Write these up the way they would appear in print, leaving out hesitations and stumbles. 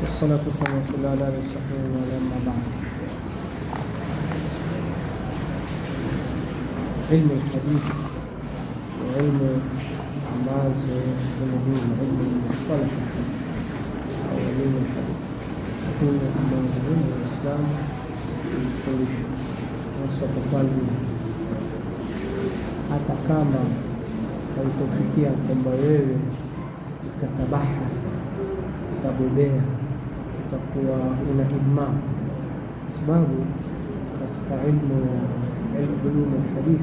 والصلاة والسلام على رسول الله أما بعد. علم الحديث وعلم ambazo muhimu, علم المصطلح au علم الحديث, lakini ambazo Uislamu ulifundisha hasa kwa kweli, hata kama haitofikia kwamba wewe utatabaha, utabobea, utakuwa una himma, sababu katika ilmu ulum alhadith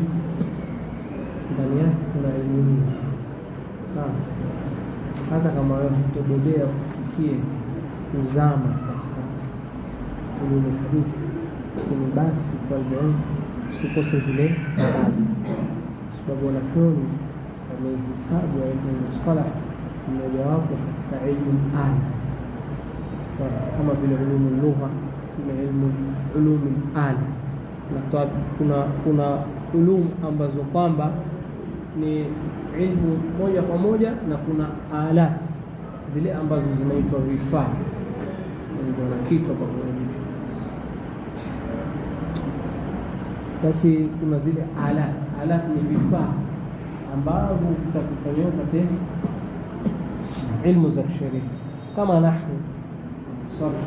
ndani yake kuna elimu nyingi sana. Hata kama wewe hutobobea kufikie kuzama katika ulum alhadith, lakini basi kwa hivyo usikose zile baadhi, sababu wanafunzi wamehesabu ilmu mustalah mmojawapo katika ilmu al, kama vile ulumu lugha, kuna ilmu ulumu al, na kuna ulumu ambazo kwamba ni ilmu moja kwa moja, na kuna alat zile ambazo zinaitwa vifaa, ndio na kitu kwa pamoja. Basi kuna zile alat ni vifaa ambavyo vitakufanyia upate ilmu za sheria kama nahwu, sarf,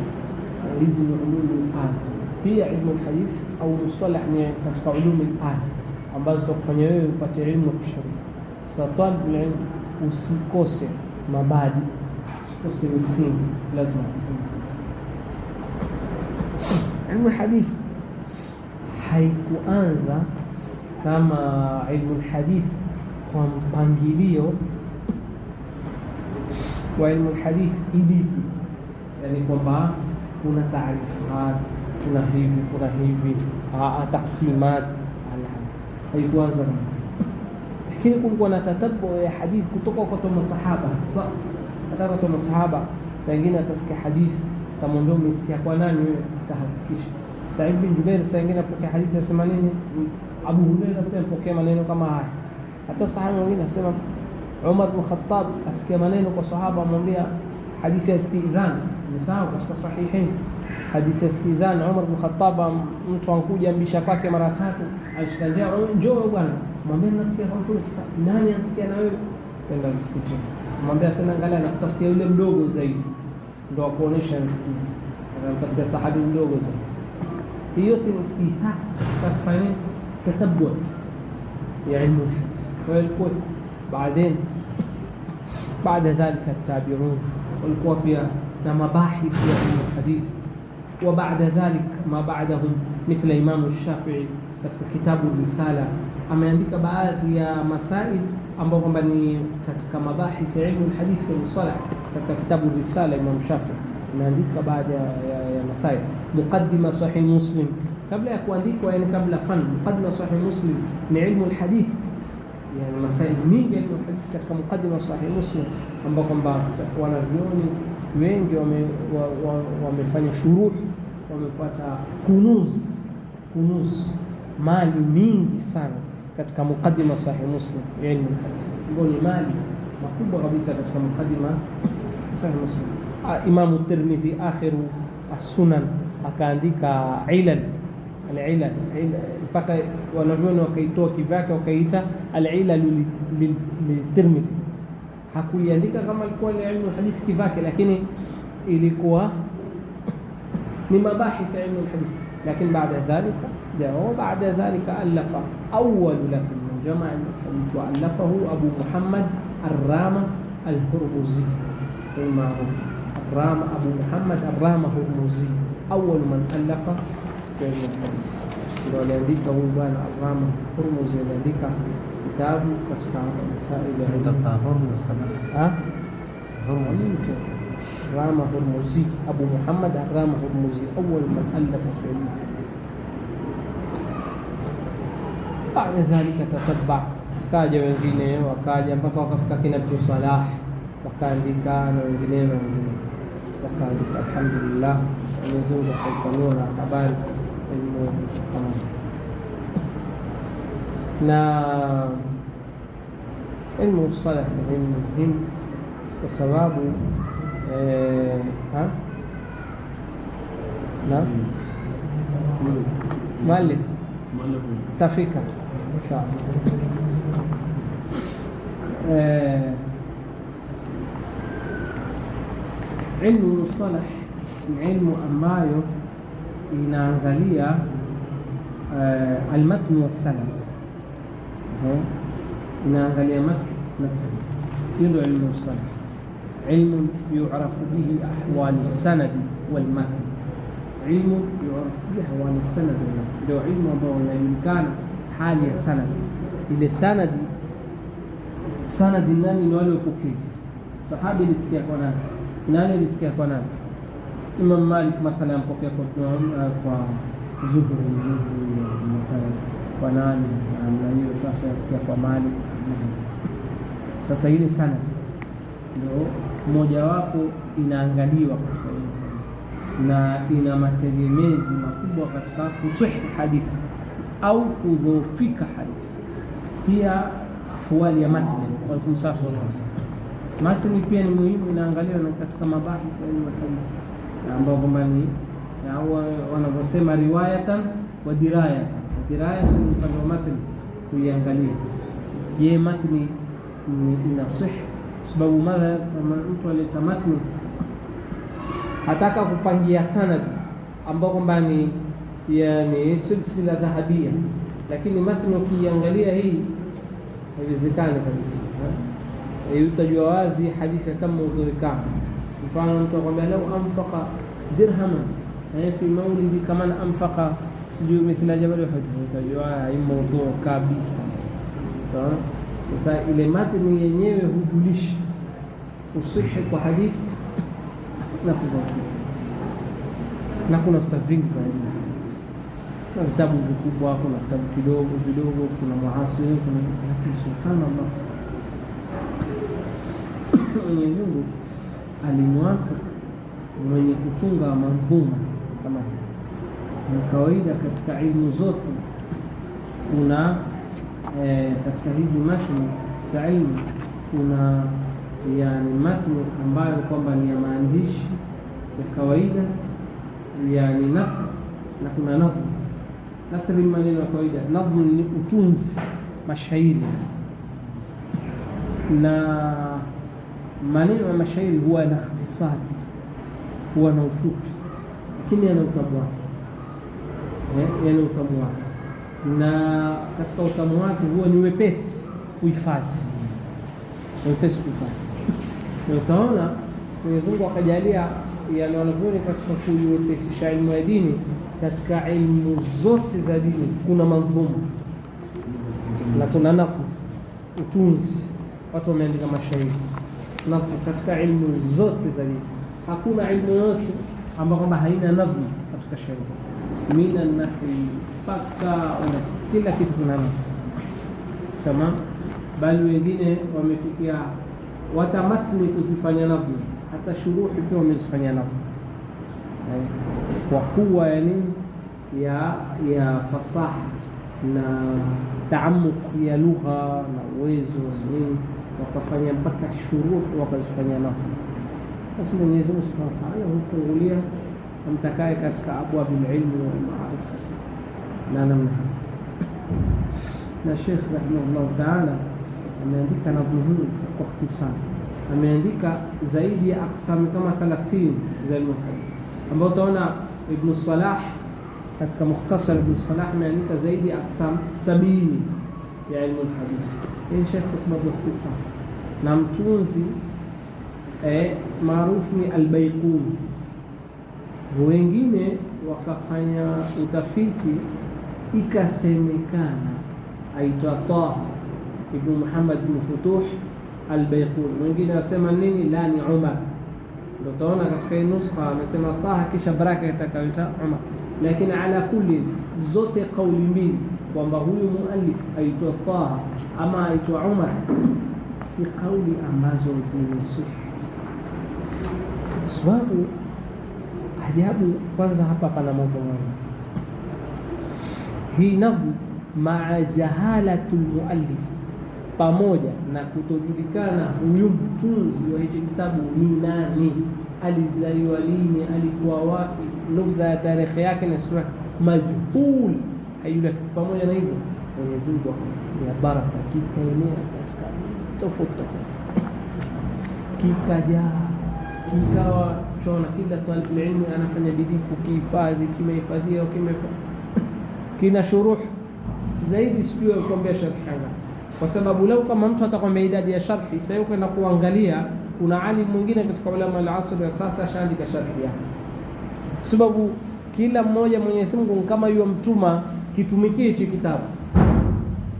hizi ni ulumu al. Pia ilmu alhadith au mustalah ni katika ulumu al ambazo zitakufanya wewe upate ilmu ya sheria. Sasa talib ilmu usikose mabadi, usikose misingi, lazima ilmu alhadith haikuanza kama ilmu alhadith kwa mpangilio wa ilmu alhadith ilivyo, yani kwamba kuna taarifat, kuna hivi taksimat, haikuanza, lakini kulikuwa na tatabu ya hadith kutoka kwa masahaba. Hata kwa masahaba saa nyingine atasikia hadith, tamwambia umesikia kwa nani wewe, tahakikisha. Sa'id bin Jubair saa nyingine apokea hadithi ya 80, Abu Hurairah pia apokea maneno kama haya. Hata sahaba mwingine asema Umar bin Khattab asikia maneno kwa sahaba, amwambia hadithi ya istidhan, msahau katika sahihain, hadithi ya istidhan. Umar bin Khattab, mtu ankuja mbisha kwake mara 3, alishikanja, njoo bwana, mwambie nasikia kwa mtu. Nani asikia na wewe? Kwenda msikitini, mwambie tena, angalia na kutafutia yule mdogo zaidi, ndio akuonesha nasikia, anatafuta sahabi mdogo zaidi. hiyo ni istitha kufanya tatabu ya ilmu. Walikuwa baada dhalika tabi'un, walikuwa pia na mabahith ya hadith, wa baada dhalik ma ba'dahum mithla Imam Shafi'i katika kitabu Risala ameandika baadhi ya masail ambao kwamba ni katika mabahith ya ilmu alhadith wa mustalah. Katika kitabu Risala Imam Shafi'i ameandika baadhi ya masail. Muqaddima Sahih Muslim, kabla ya kuandikwa, yani kabla fan, muqaddima Sahih Muslim ni ilmu alhadith, yani masail mingi ya alhadith katika muqaddima Sahih Muslim, ambao kwamba wanavyoni wengi wamefanya shuruh, wamepata kunuz mali mingi sana katika muqaddima Sahih Muslim, ilmu alhadith ni mali makubwa kabisa katika muqaddima Sahih Muslim. Imam Tirmidhi akhiru as-sunan akaandika ilal mpaka wanavyoni wakaitoa kivyake wakaita al-ilal li-Tirmidhi. Hakuiandika kama ilikuwa ni ilmu hadithi kivyake, lakini ilikuwa ni mabahith ya ilmu hadithi. Lakini baada dhalika alafa awwal lakum jamaa al-hadith wa alafahu Abu Muhammad Ar-Rama Al-Hurmuzi, Abu Muhammad Ar-Rama Hurmuzi, awwal man alafa ilmu al-hadith. Ndio aliandika huyu bwana Ar-Rama Hurmuzi, aliandika kitabu katika masail ya Ar-Rama Hurmuzi, Abu Muhammad Ar-Rama Hurmuzi, awwal man alafa fi ilmu al-hadith. Baada dhalika tatabba, kaja wengine wakaja mpaka wakafika kina Ibn Salah, wakaandika na wengine wakaandika. Alhamdulillah, Mwenyezi Mungu akaipanua na habari ilmu kama na ilmu mustalah muhimu, kwa sababu Na muallif tafika inshallah. Ilmu mustalah ni ilmu ambayo inaangalia almatn wassanad, inaangalia matn na sanad. Hiyo ndio ilmu mustalah, ilmu yu'rafu bihi ahwal as-sanad wal matn. Ilmu yu'rafu bihi ahwal as-sanad wal matn, ndio ilmu ambao inajulikana hali ya sanad. Ile sanadi nani ni wale wapokezi. Sahabi alisikia kwa nani? Nani alisikia kwa nani? Imam Malik mathalan ampokea kwa Zuhri mathalan kwa nani? Na hiyo Shafi alisikia kwa Malik. Sasa ile sanad ndio mmoja wapo inaangaliwa katika hiyo, na ina mategemezi makubwa katika kusahihi hadithi au kudhoofika hadithi. Pia ahwali ya matni wa kumsafu matni pia ni muhimu, inaangaliwa na katika mabahith ya ilmu hadithi, ambao kwamba ni wanavyosema riwayatan wa dirayatan. Dirayatan ni upande wa matni, kuiangalia je matni ina sahih, sababu mara mtu aleta matni hataka kupangia sanad ambao kwamba ni yani silsila dhahabia, lakini matni ukiangalia hii haiwezekani kabisa. Utajua wazi hadithi kama udhurikana. Mfano mtu akwambia lau anfaqa dirhaman fi maulidi kama anfaqa sijui mithla jabal Uhud, utajua hii mada kabisa. Sasa ile matni yenyewe hujulisha usihi kwa hadithi na kudhoofika, na kuna vitabu vingi kwa hiyo, kuna vitabu vikubwa, kuna vitabu vidogo, kuna muasir, kuna subhanallah. Mwenyezi Mungu alimwafiki mwenye kutunga manzuma kama hii. Ni kawaida katika ilmu zote kuna katika hizi matni za ilmu kuna yani matni ambayo kwamba ni ya maandishi ya kawaida, yani nathri, na kuna nadhmu. Nathri ni maneno ya kawaida, nadhmu ni utunzi mashairi, na maneno ya mashairi huwa na ikhtisari, huwa na ufupi, lakini yana utamu wake, yana utamu wake, na katika utamu wake huwa ni wepesi kuhifadhi, wepesi kuhifadhi. Na utaona Mwenyezi Mungu akajalia yale wanavyoni katika kuiwepesisha ilmu ya dini. Katika ilmu zote za dini kuna madhumuni na kuna nafu, utunzi, watu wameandika mashairi nafu. Katika ilmu zote za dini hakuna ilmu yote ambayo kwamba haina nafu katika shairi, mina nahwi mpaka kila kitu kuna nafu. Tamam, bali wengine wamefikia wata matni kuzifanya nafu, hata shuruhi pia wamezifanya nafu kwa kuwa yani ya fasaha na taamuk ya lugha na uwezo nini, wakafanya mpaka shuruhi wakazifanya nafu. Basi Mwenyezi Mungu Subhanahu wa Ta'ala hufungulia mtakaye katika abwabil ilmi wal maarifa na namna. Na Sheikh rahimahullah ta'ala ameandika nadhmu hii kwa ikhtisar, ameandika zaidi ya aqsam kama 30 za ilmu ambao utaona Ibn Salah katika Mukhtasar Ibn Salah ameandika zaidi ya aqsam 70 ya ilmu hadith. Hii Sheikh kusema ikhtisar, na mtunzi maarufu ni Al-Baiquni. Wengine wakafanya utafiti, ikasemekana aitwa Taha ibn Muhammad ibn Futuh Al-Baiquni. Wengine wasema nini, la ni Umar. Ndio utaona katika hii nuskha amesema Taha kisha baraka itakayoita Umar, lakini ala kulli zote kauli mbili kwamba huyu muallif aitwa Taha ama aitwa Umar si kauli ambazo zimesihi. Sababu ajabu, kwanza hapa pana mambo mengi. Hii nadhmu maa jahalatul muallif, pamoja na kutojulikana huyu mtunzi wa hichi kitabu ni nani. alizaliwa lini, alikuwa wapi, nukta ya tarehe yake na sura majhul, hayule. Pamoja na hivyo Mwenyezi Mungu ya baraka kikaenea katika tofauti kikajaa, kikawa chona kila talib ilmu anafanya bidii kukihifadhi, kimehifadhiwa, kina shuruh zaidi. Sijui kuambia sharhi hanga, kwa sababu lau kama mtu atakwambia idadi ya sharhi, sasa yuko na kuangalia kuna alim mwingine katika ulama al-asr ya sasa ashaandika sharhi yake, sababu kila mmoja Mwenyezi Mungu kama yuwa mtuma, kitumikie hichi kitabu,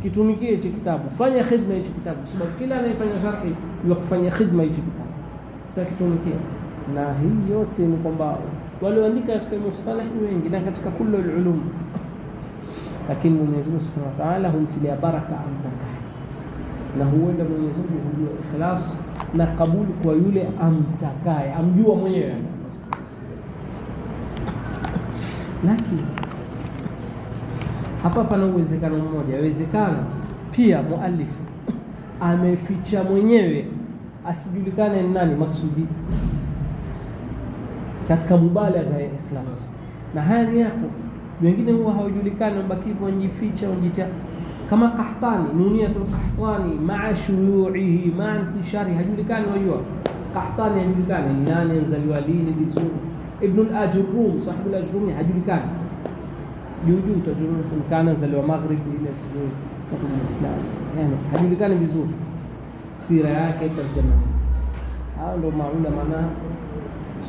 kitumikie hichi kitabu, fanya khidma hichi kitabu, sababu kila anayefanya sharhi yuwa kufanya khidma hichi kitabu. Sasa kitumikie, na hii yote ni kwamba walioandika katika mustalah wengi na katika kullu al-ulum, lakini Mwenyezi Mungu Subhanahu wa Ta'ala humtilia baraka amtakaye, na huenda Mwenyezi Mungu hujua ikhlas na kabuli kwa yule amtakaye, amjua mwenyewe. Lakini hapa pana uwezekano mmoja, uwezekano pia muallif ameficha mwenyewe asijulikane nani maksudi katika mubalagha ya ikhlas, na haya ni yapo. Wengine huwa hawajulikani, mbakivu wanjificha, wanjita kama Qahtani, Nuniyatul Qahtani maa shuyu'ihi maa intishari, hajulikani. Wajua Qahtani hajulikani nani, anzaliwa lini vizuri. Ibn al-Ajurrum, sahibu al-Ajurrumi, hajulikani. Juju utajua kana anzaliwa maghribi ile sijui kwa Muislamu, yani hajulikani vizuri sira yake, tarjama. Hao ndio maula maana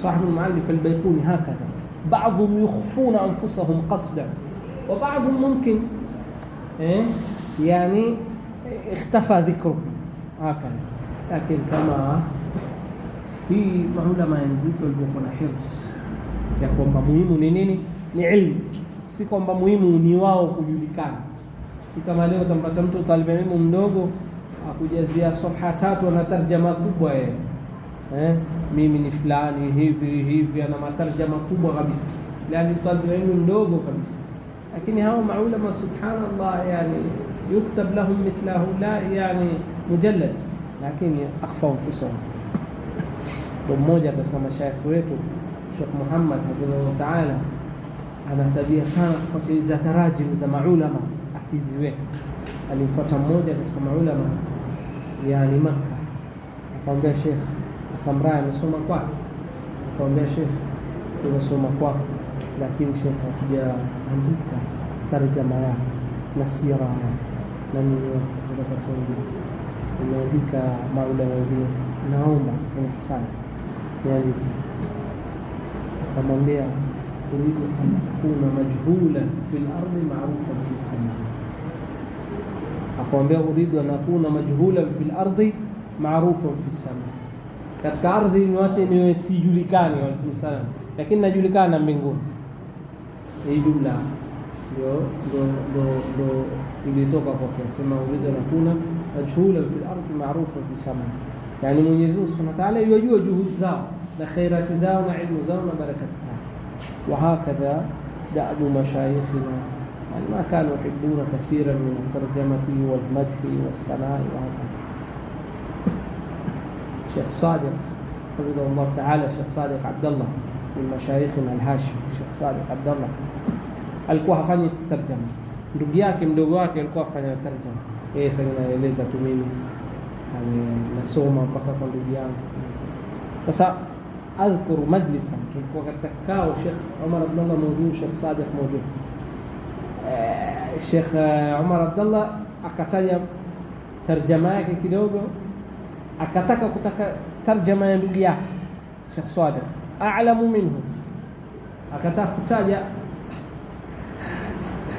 sahibu al-Muallif al-Bayquni hakadha. بعضهم يخفون أنفسهم قصدا وبعضهم ممكن يعني اختفى ذكره هكذا. لكن كما في علماء ينزلوا البيكون حرص ya kwamba muhimu ni nini? Ni ilmu, si kwamba muhimu ni wao kujulikana. Si kama leo utampata mtu talibu ilmu mdogo akujazia safha 3 na tarjama kubwa yeye, mimi ni fulani hivi ana matarjama kubwa kabisa, yani talibu ilmu mdogo kabisa. Lakini hao maulama subhanallah, yani yuktab lahum mithlahu la yani mujallad, lakini akhfa anfusahum. Mmoja katika mashaikh wetu Sheikh Muhammad hafidhahu ta'ala ana tabia sana kufuatilia tarajim za maulama akiziweka. Alimfuata mmoja katika maulama yani Makkah, akamwambia Sheikh, akamraa amesoma kwake, akamwambia Sheikh, tumesoma kwako lakini Sheikh hatujaandika tarjama yako na sira na nini nataka tuandike, umeandika maulama wengine, naomba kwa sana niandike. Akamwambia uridu an akuna majhulan fil ardi ma'rufan fis sama. Akamwambia uridu an akuna majhulan fil ardi ma'rufan fis sama, katika ardhi ni watu ni sijulikani wa sana, lakini najulikana mbinguni. Hii jumla ndio ilitoka kwa kusema uridu an akuna majhulan fil ardi ma'rufan fis sama, yani Mwenyezi Mungu Subhanahu wa Ta'ala yajua juhudi zao na khairati zao na ilmu zao na barakati zao. وهكذا دأب مشايخنا ما كانوا يحبون كثيرا من الترجمة والمدح والثناء وهكذا. شيخ صادق حفظه الله تعالى، شيخ صادق عبد الله من مشايخنا الهاشمي، شيخ صادق عبد الله alikuwa hafanyi tarjama, ndugu yake mdogo wake alikuwa afanya tarjama. Yeye sasa anaeleza tu mimi nasoma mpaka kwa ndugu yangu. Sasa أذكر مجلسا وقت كاو الشيخ عمر عبد الله موجود، الشيخ صادق موجود. الشيخ عمر عبد الله akataja tarjama yake kidogo, akataka kutaka tarjama ya ndugu yake Sheikh Sadiq a'lamu minhu, akataka kutaja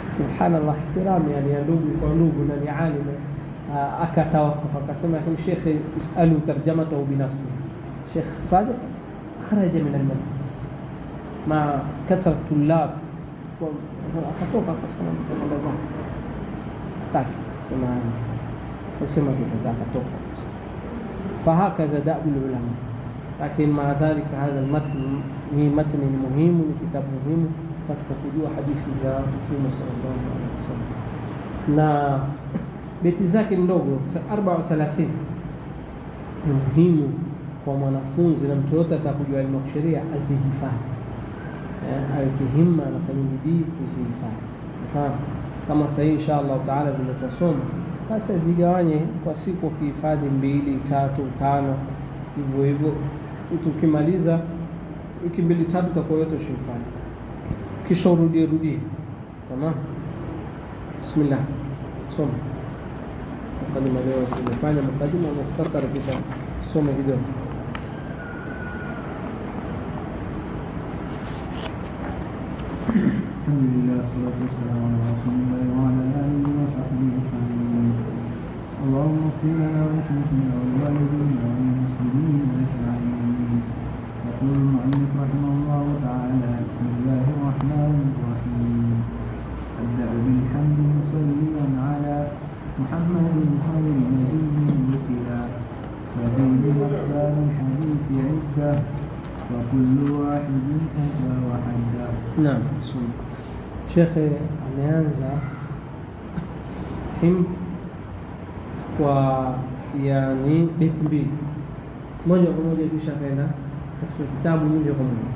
subhanallah ihtirami yani ya ndugu kwa ndugu na ni alim, akatawakaf akasema Sheikh isalu tarjamatahu binafsi. Sheikh Sadiq خرج من المجلس مع كثرة الطلاب وأخذوك أصلا بسم الله زمان تاك سمعنا وسمع كذا أخذوك. فهكذا دأب العلماء. لكن مع ذلك هذا المتن هي متن مهم وكتاب مهم فتكتبوا حديث زاد Mtume صلى الله عليه وسلم. na beti zake ndogo 34 muhimu kwa mwanafunzi na mtu yote atakujua elimu ya sheria azihifadhi, aweke himma, anafanya bidii kuzihifadhi. Fahamu kama sasa inshallah taala vile tutasoma, basi zigawanye kwa siku, ukihifadhi 2, 3, 5 hivyo hivyo, ukimaliza wiki 2, 3 utakuwa yote ushifanya, kisha urudie. Tamam, bismillah, soma mukadima. Leo tumefanya mukadima mukhtasar, kisha soma kidogo. Alhamdulillah, salatu wassalamu ala rasulillah wa ala alihi wa sahbihi ajma'in. Allahumma ighfir lana wa li walidina wa lil muslimin ajma'in. يقول المؤلف رحمه الله تعالى: بسم الله الرحمن الرحيم. أبدأ بالحمد مصليا على محمد خير نبي رسلا، وفيه أقسام الحديث عدة، وكل واحد أتى وحدا. نعم، بسم الله. شيخ ameanza himd kwa yani beti mbili moja kwa moja, kisha kaenda katika kitabu moja kwa moja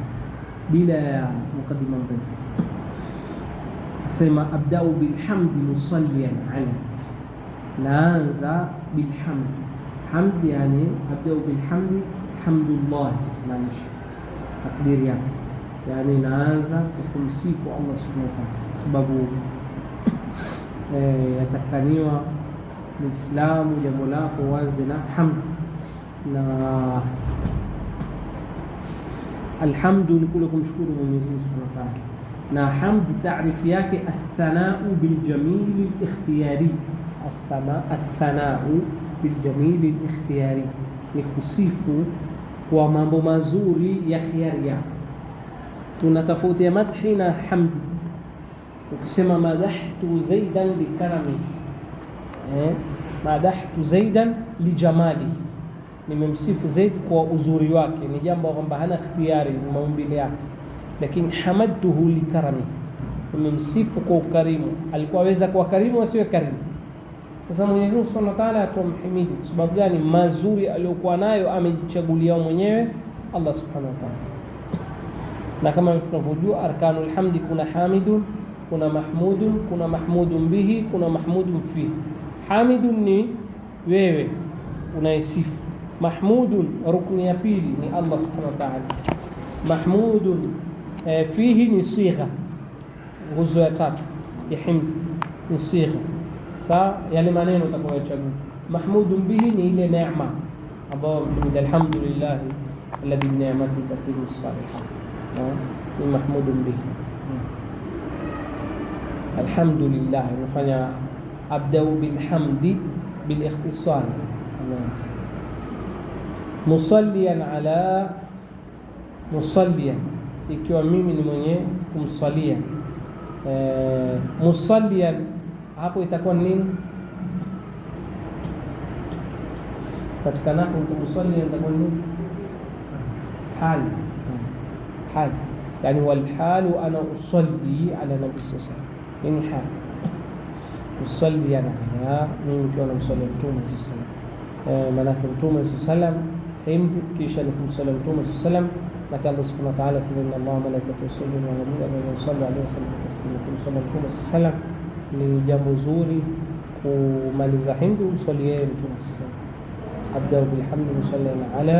bila ya mukaddima mrefu. Asema abda'u bilhamdi musalliyan ala, naanza bilhamdi. Hamd yani abda'u bilhamdi, hamdulillah, maanisha takbiri yake, yani naanza kwa kumsifu Allah subhanahu wa ta'ala, sababu yatakaniwa Muislamu jambo lako uanze na hamd. Na alhamdu ni kule kumshukuru Mwenyezi Mungu Subhanahu wa Ta'ala, na hamd taarifu yake athanau biljamili likhtiyari. Athanau biljamili likhtiyari ni kusifu kwa mambo mazuri ya khiari yako. Kuna tofauti ya madhi na hamdi. Ukisema madahtu zaidan likarami, madahtu zaidan lijamali, nimemsifu Zaid kwa uzuri wake, ni jambo kwamba hana ikhtiyari, ni maumbile yake. Lakini hamadtuhu likarami, nimemsifu kwa ukarimu. Alikuwa aweza kuwa karimu asiwe karimu. Sasa Mwenyezi Mungu Subhanahu wa Ta'ala atumhimidi kwa sababu gani? Mazuri aliyokuwa nayo amejichagulia mwenyewe Allah Subhanahu wa Ta'ala. Na kama tunavyojua arkanul hamdi, kuna hamidun, kuna mahmudun, kuna mahmudun bihi, kuna mahmudun fihi. Hamidun ni wewe unaisifu, mahmudun rukni ya pili ni Allah Subhanahu wa Ta'ala, mahmudun fihi ni sigha, nguzo ya tatu ya himd ni sigha. Sawa, yale maneno utakayochagua. Mahmudun bihi ni ile neema ambayo alhamdulillah alladhi bi ni'matihi tatimmu as-salihat, ni mahmudun bihi. Alhamdulillah unafanya abda'u bilhamdi bilikhtisar. Musalliyan ala, musalliyan ikiwa mimi ni mwenye kumsalia. Musalliyan hapo itakuwa nini? Katika nahwu musalliyan itakuwa nini? Hal. Hal yani wal halu ana usalli ala nabi sallallahu alaihi wasallam, ni hal. Musalliyan ala, mimi ndio namsalia Mtume sallallahu alaihi wasallam. Maana Mtume sallallahu alaihi wasallam himd, kisha ni kumsalia Mtume sallallahu alaihi wasallam. Lakini Allah subhanahu wa ta'ala sema inna Allaha wa malaikatahu yusalluna ala nabi wa yusallu alaihi wasallam taslima. Kumsalia Mtume sallallahu alaihi wasallam ni jambo zuri. Kumaliza himd umsalie Mtume sallallahu alaihi wasallam. Abda'u bilhamdi musalliyan ala,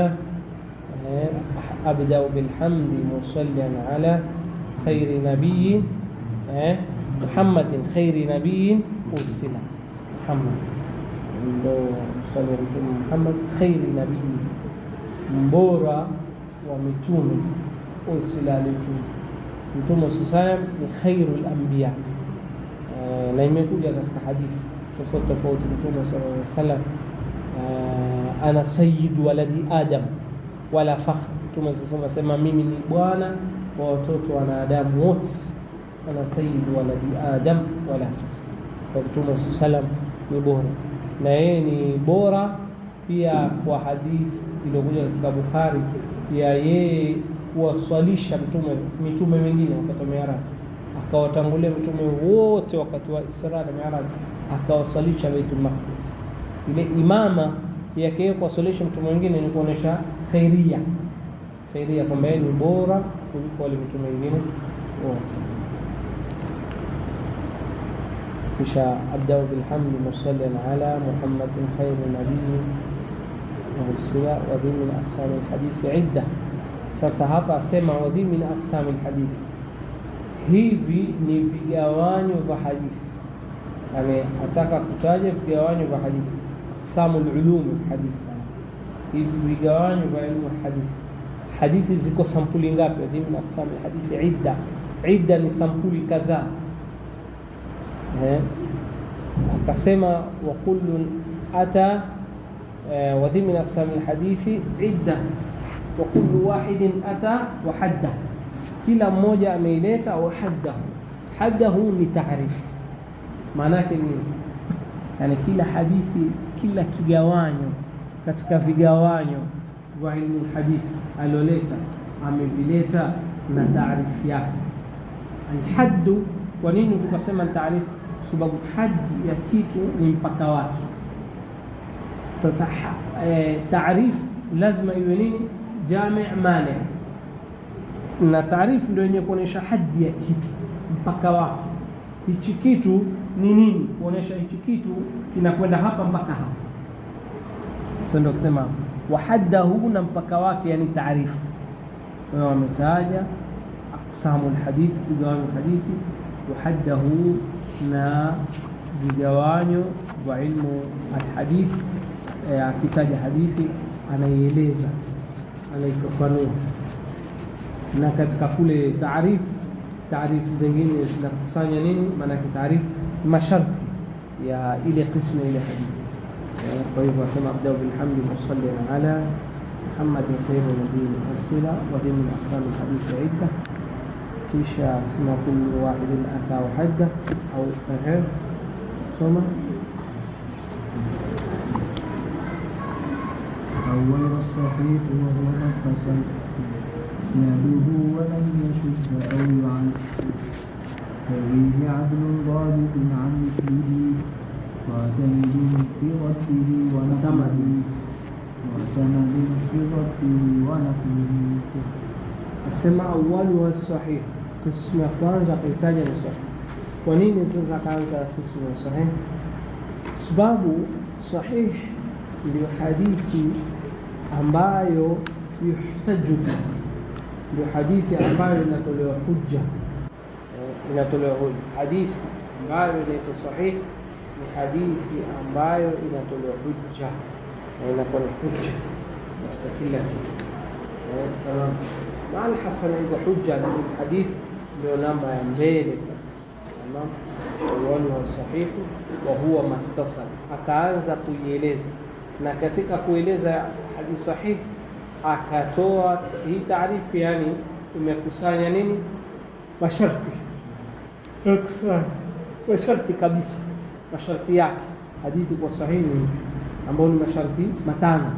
abda'u bilhamdi musalliyan ala khairi nabiyyin Muhammadin khairi nabiyyin ursila. Muhammad ndio msalia Mtume Muhammad khairi nabiyyin, mbora wa mitume, ursila alayhi. Mtume sallam ni khairul anbiya, na imekuja katika hadithi tofauti tofauti. Mtume sallallahu alaihi wasallam ana sayyidu waladi adam wala fakhr. Mtume sallallahu sema mimi ni bwana wa watoto wa wanadamu wote, ana sayyidu waladi adam wala fakhr. Kwa Mtume sallallahu ni bora, na yeye ni bora pia. Kwa hadithi iliyokuja katika Bukhari ya yeye kuwaswalisha mitume wengine wakati wa Mi'raj, akawatangulia mitume wote wakati wa Isra na Mi'raj, akawaswalisha Baitul Maqdis. Ile imama yake kuwaswalisha mtume mwingine ni kuonesha khairia, kwamba yeye ni bora kuliko wale mitume wengine wote. Kisha abda'u bilhamdi musallian ala Muhammadin khairin nabiyyin mursila wa dhi min aqsam alhadithi idda. Sasa hapa asema wa dhi min aqsam alhadithi, hivi ni vigawanyo vya hadithi, yani ataka kutaja vigawanyo vya hadithi, aqsamul ulum alhadithi, hivi vigawanyo vya ilmu alhadithi. Hadithi ziko sampuli ngapi? Wa dhi min aqsam alhadithi idda, idda ni sampuli kadhaa. Akasema wa kullun ata wa dhi min aqsam alhadithi idda wa kullu wahidin ata wa hadda, kila mmoja ameileta au haddahu. Haddahu ni taarifu, maana yake ni yani kila hadithi, kila kigawanyo katika vigawanyo vya ilmu hadithi aloleta amevileta na taarifu yake. Alhaddu, kwa nini tukasema taarifu? Sababu haddi ya kitu ni mpaka wake. Sasa taarifu lazima iwe nini? Jami' mani, na taarifu ndio yenye kuonesha haddi ya kitu, mpaka wake. Hichi kitu ni nini? Kuonesha hichi kitu kinakwenda hapa mpaka hapa. Sasa ndio kusema wahaddahu, na mpaka wake, yani taarifu. Wao wametaja aqsamul hadith, vigawanyo hadithi, wahaddahu na vigawanyo vya ilmu alhadith. Akitaja hadithi anaieleza, anaifafanua, na katika kule taarifu zingine zinakusanya nini? Maana taarifu masharti ya ile qismu ile hadithi. Kwa hivyo asema abda'u bilhamdi musallian ala Muhammadin khairin nabiyyin mursila wa dhi min aqsam alhadith idda. Kisha asema kullu wahidin ata wa hadda au soma أول الصحيح وهو ما اتصل إسناده ولم يشد أو يعن، فيه عدل ضابط عن مثله معتمد في ضبطه ونقله. Asema awwalu as-sahih, qismu ya kwanza kuitaja ni sahih. Kwa nini sasa kaanza qismu ya sahih? Sababu sahih ndio hadithi ambayo yuhtaju, ndio hadithi ambayo inatolewa hujja, hadithi ambayo inaitwa sahih ni hadithi ambayo inatolewa hujja na inakuwa hujja katika kila kitu. Tamam, maana hasan iko hujja na hadithi ndio namba ya mbele kabisa. Tamam, wal sahih wa huwa mattasal, akaanza kuieleza, na katika kueleza hadithi sahihi akatoa hii taarifu, yani imekusanya nini? Masharti, masharti kabisa, masharti yake hadithi kwa sahihi, ambayo ni masharti matano.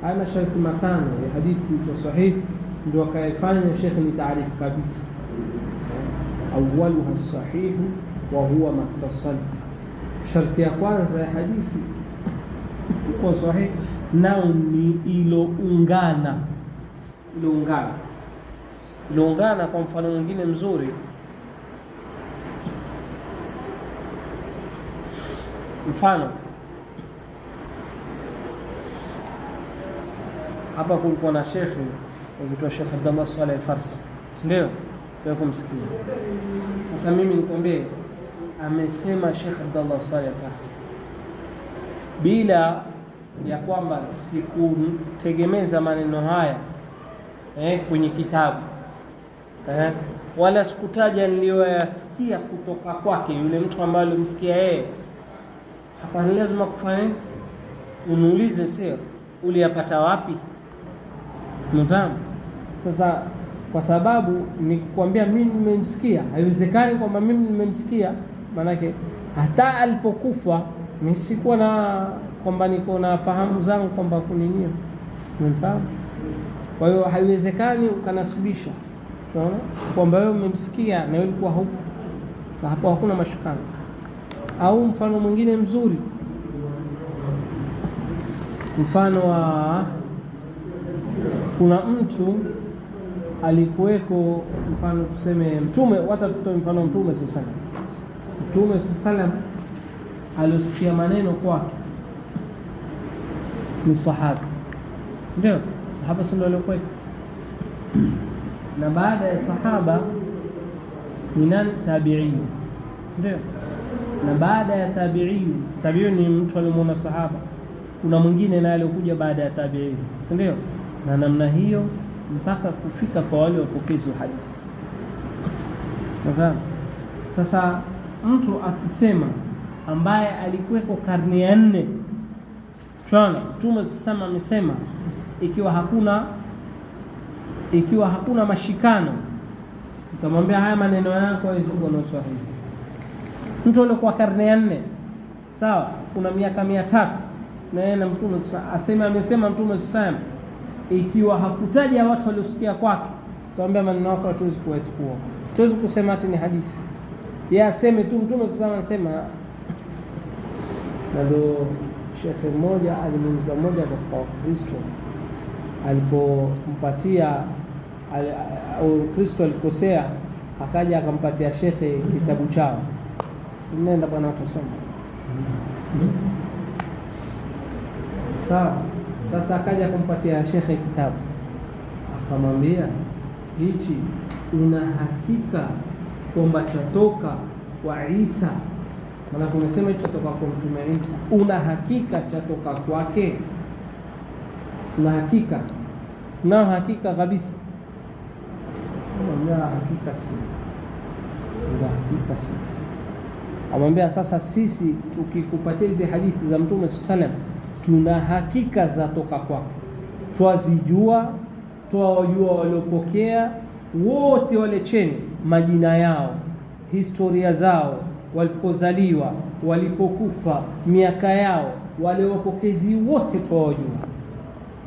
Haya masharti matano ya hadithi kwa sahihi ndio akaifanya Sheikh ni taarifu kabisa. Awwaluha as-sahih wa huwa mattasal, sharti ya kwanza ya hadithi kwa sahihi nao ni iloungana. Kwa mfano mwingine mzuri, mfano hapa kulikuwa na shekhi anaitwa Sheikh Abdullah Saleh Al-Farsi, si ndio? Wewe kumsikia. Sasa mimi nikwambie, amesema Sheikh Abdullah Saleh Al-Farsi bila ya kwamba sikutegemeza maneno haya kwenye kitabu wala sikutaja niliyoyasikia kutoka kwake yule mtu ambaye alimsikia yeye. Hapa lazima kufanya unuulize, sio uliyapata wapi? Umefahamu? Sasa kwa sababu nikwambia mimi nimemsikia, haiwezekani kwamba mimi nimemsikia, manake hata alipokufa mimi sikuwa na kwamba niko na fahamu zangu kwamba kuninio. Umefahamu? Kwa hiyo haiwezekani ukanasibisha, unaona, kwamba wewe umemsikia na wewe ulikuwa huko. Sasa hapo hakuna mashikano. Au mfano mwingine mzuri, mfano wa kuna mtu alikuweko, mfano tuseme mtume, hata tutoe mfano mtume sallallahu alaihi wasallam. Mtume sallallahu alaihi wasallam alisikia maneno kwake ni sahaba, ndio sahaba sio alikuwa, na baada ya sahaba ni nani? Tabi'in, ndio. Na baada ya tabi'in ni mtu alimuona sahaba, kuna mwingine naye alikuja baada ya tabi'in, ndio. Na namna hiyo mpaka kufika kwa wale wapokezi wa hadithi. Sasa mtu akisema ambaye alikuweko karne ya 4, tunaona Mtume sasa amesema ikiwa hakuna mashikano, utamwambia haya maneno yako hawezi kuwa na sahihi. Mtu aliyekuwa karne ya 4, sawa, kuna miaka 300 na yeye na Mtume amesema Mtume sasa, ikiwa hakutaja watu waliosikia kwake, tuambia maneno yako hatuwezi kuachukua, tuwezi kusema ati ni hadithi. Yeye aseme tu Mtume sasa anasema. Na ndio shekhe mmoja alimuuliza mmoja katika Wakristo, alipompatia Kristo alikosea, akaja akampatia shekhe kitabu chao, nenda bwana tusome. Sawa. Sasa akaja kumpatia shekhe kitabu, akamwambia hichi una hakika kwamba chatoka kwa Isa? Maana kumesema hicho chatoka kwa Mtume Isa, una hakika chatoka kwake? Una hakika? Na hakika kabisa. Amwambia hakika si. Ndio hakika si. Amwambia sasa sisi tukikupatia hizi hadithi za Mtume sallallahu alaihi wasallam tuna hakika za toka kwake, twazijua, twawajua waliopokea wote wale cheni, majina yao, historia zao, walipozaliwa, walipokufa, miaka yao, wale wapokezi wote twawajua,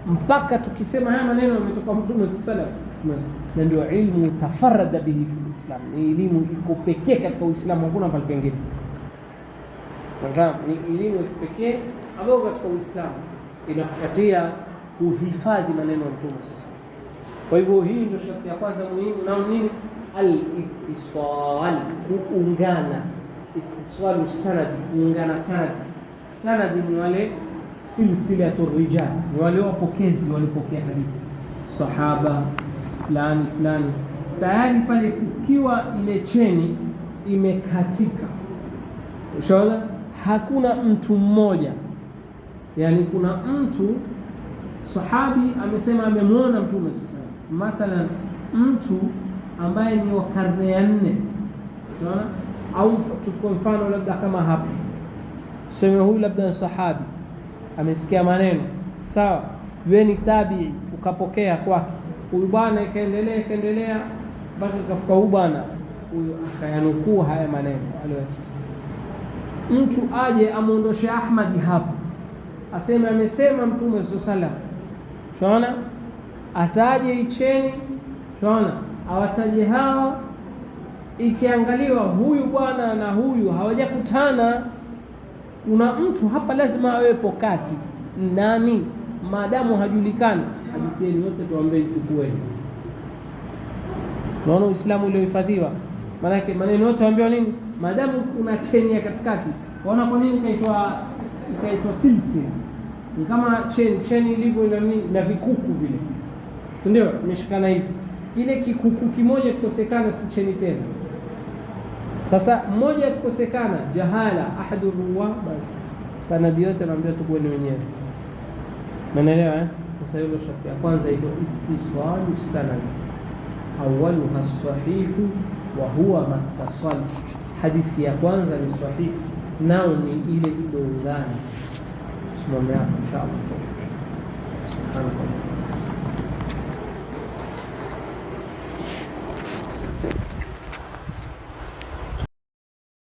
mpaka tukisema haya maneno yametoka Mtume sallallahu alaihi wasallam. Na ndio ilmu tafarrada bihi fi Islam, ni elimu iko pekee katika Uislamu, hakuna pale pengine. Ni elimu pekee ambayo katika Uislamu inakupatia kuhifadhi maneno ya Mtume sasa. Kwa hivyo hii ndio sharti ya kwanza muhimu, na nini? Al-ittisal, kuungana. Ittisalu sanad, kuungana sanad. Sanad ni wale silsilatu rijal, ni wale wapokezi walipokea hadithi, sahaba fulani fulani. Tayari pale kukiwa ile cheni imekatika, ushaona hakuna mtu mmoja, yani kuna mtu sahabi amesema amemwona Mtume sallallahu alaihi wasallam, mathalan mtu ambaye ni wa karne ya 4, unaona, au tuko mfano labda kama hapa sema huyu labda sahabi amesikia maneno, sawa, wewe ni tabii ukapokea kwake, huyu bwana ikaendelea mpaka kafika huyu bwana, huyu akayanukuu haya maneno aliyosikia. Mtu aje amuondoshe Ahmadi hapa aseme amesema Mtume sallallahu alaihi wasallam, unaona, ataje icheni, unaona, awataje hawa, ikiangaliwa huyu bwana na huyu hawajakutana, kuna mtu hapa lazima awepo kati. Nani? Maadamu hajulikani, hadithi yenu yote tuambie ukweli. Unaona Uislamu uliohifadhiwa, maana yake maneno yote tuambiwa nini? Maadamu kuna cheni ya katikati. Waona kwa nini ikaitwa silsila? Ni kama cheni ilivyo na vikuku vile, si ndio? Imeshikana hivi, kile kikuku kimoja kikosekana si cheni tena. Sasa mmoja kikosekana, jahala ahadu ruwa, basi sanadi yote naambia tukueni wenyewe. Umeelewa eh? Sasa hilo sharti ya kwanza ito ittisalu sanad, awwaluha sahihu wa huwa mattasal. Hadithi ya kwanza ni sahihi, nao ni ile iliyoungana. Simame hapo inshallah. Subhanallah.